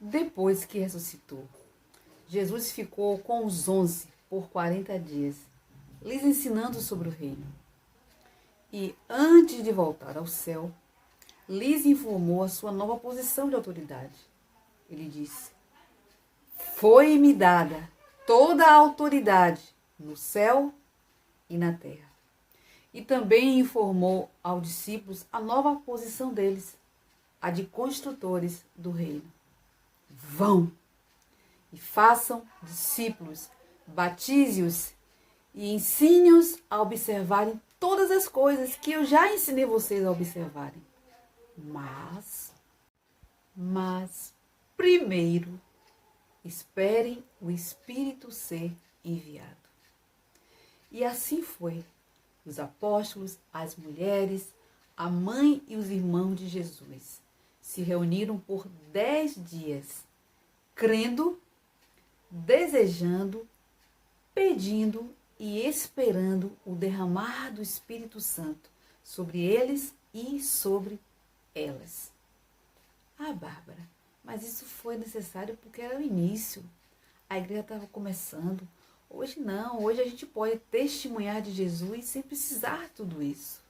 Depois que ressuscitou, Jesus ficou com os 11 por 40 dias, lhes ensinando sobre o reino. E antes de voltar ao céu, lhes informou a sua nova posição de autoridade. Ele disse: foi-me dada toda a autoridade no céu e na terra. E também informou aos discípulos a nova posição deles, a de construtores do reino. Vão e façam discípulos, batize-os e ensine-os a observarem todas as coisas que eu já ensinei vocês a observarem. Mas primeiro, esperem o Espírito ser enviado. E assim foi. Os apóstolos, as mulheres, a mãe e os irmãos de Jesus se reuniram por 10 dias, crendo, desejando, pedindo e esperando o derramar do Espírito Santo sobre eles e sobre elas. Ah, Bárbara, mas isso foi necessário porque era o início. A igreja estava começando. Hoje não, hoje a gente pode testemunhar de Jesus sem precisar de tudo isso.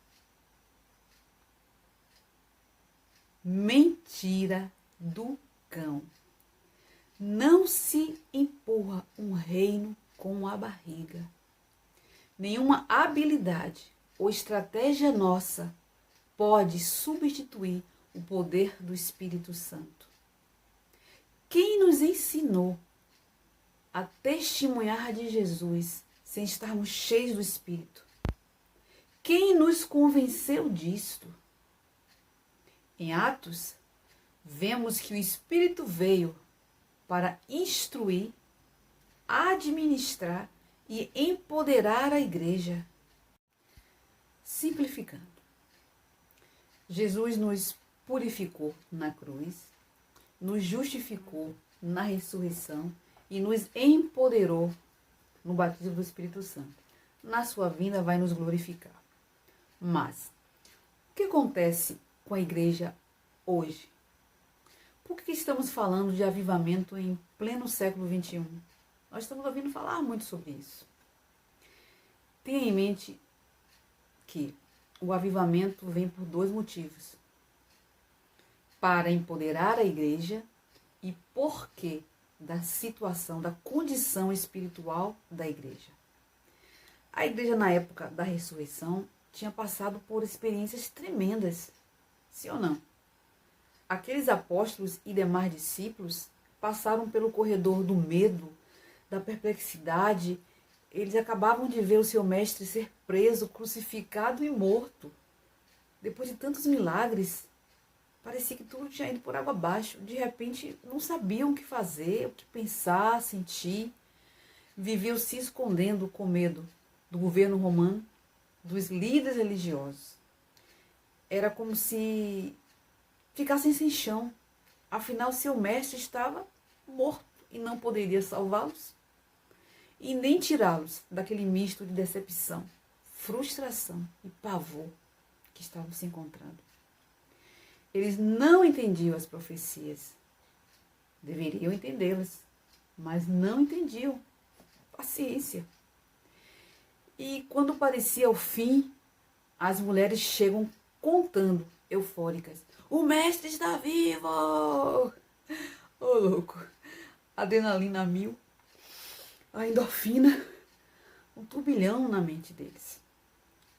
Mentira do cão. Não se empurra um reino com a barriga. Nenhuma habilidade ou estratégia nossa pode substituir o poder do Espírito Santo. Quem nos ensinou a testemunhar de Jesus sem estarmos cheios do Espírito? Quem nos convenceu disto? Em Atos, vemos que o Espírito veio para instruir, administrar e empoderar a igreja. Simplificando, Jesus nos purificou na cruz, nos justificou na ressurreição e nos empoderou no batismo do Espírito Santo. Na sua vinda vai nos glorificar. Mas, o que acontece com a igreja hoje? Por que estamos falando de avivamento em pleno século XXI? Nós estamos ouvindo falar muito sobre isso. Tenha em mente que o avivamento vem por 2 motivos. Para empoderar a igreja e porque da situação, da condição espiritual da igreja. A igreja na época da ressurreição tinha passado por experiências tremendas, sim ou não? Aqueles apóstolos e demais discípulos passaram pelo corredor do medo, da perplexidade. Eles acabavam de ver o seu mestre ser preso, crucificado e morto. Depois de tantos milagres, parecia que tudo tinha ido por água abaixo. De repente, não sabiam o que fazer, o que pensar, sentir. Viviam se escondendo com medo do governo romano, dos líderes religiosos. Era como se ficassem sem chão. Afinal, seu mestre estava morto e não poderia salvá-los e nem tirá-los daquele misto de decepção, frustração e pavor que estavam se encontrando. Eles não entendiam as profecias. Deveriam entendê-las, mas não entendiam. Paciência. E quando parecia o fim, as mulheres chegam contando, eufóricas: o mestre está vivo! Ô, louco! Adrenalina a mil, a endorfina, um turbilhão na mente deles.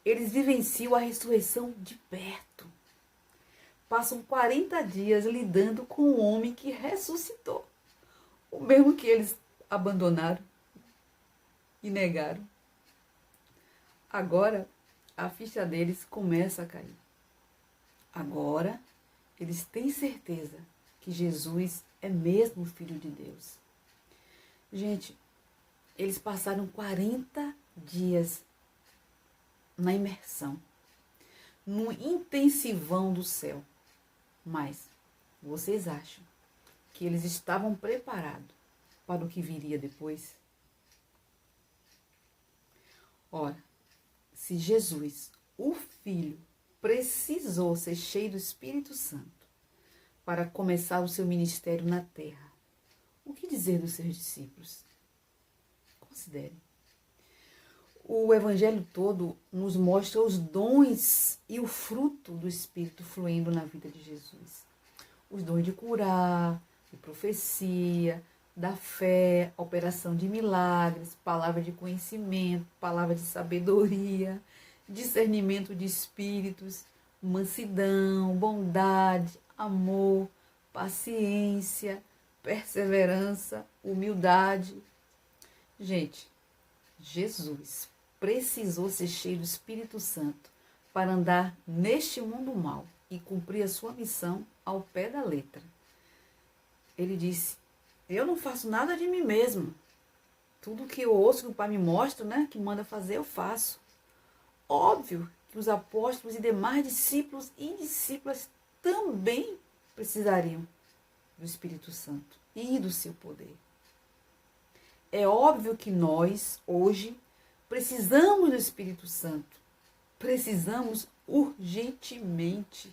Eles vivenciam a ressurreição de perto. Passam 40 dias lidando com o homem que ressuscitou, o mesmo que eles abandonaram e negaram. Agora, a ficha deles começa a cair. Agora, eles têm certeza que Jesus é mesmo o Filho de Deus. Gente, eles passaram 40 dias na imersão, no intensivão do céu. Mas vocês acham que eles estavam preparados para o que viria depois? Ora, se Jesus, o Filho, precisou ser cheio do Espírito Santo para começar o seu ministério na terra. O que dizer dos seus discípulos? Considere. O Evangelho todo nos mostra os dons e o fruto do Espírito fluindo na vida de Jesus. Os dons de curar, de profecia, da fé, operação de milagres, palavra de conhecimento, palavra de sabedoria, discernimento de espíritos, mansidão, bondade, amor, paciência, perseverança, humildade. Gente, Jesus precisou ser cheio do Espírito Santo para andar neste mundo mal e cumprir a sua missão ao pé da letra. Ele disse: eu não faço nada de mim mesmo. Tudo que eu ouço que o Pai me mostra, né, que manda fazer, eu faço. Óbvio que os apóstolos e demais discípulos e discípulas também precisariam do Espírito Santo e do seu poder. É óbvio que nós, hoje, precisamos do Espírito Santo. Precisamos urgentemente.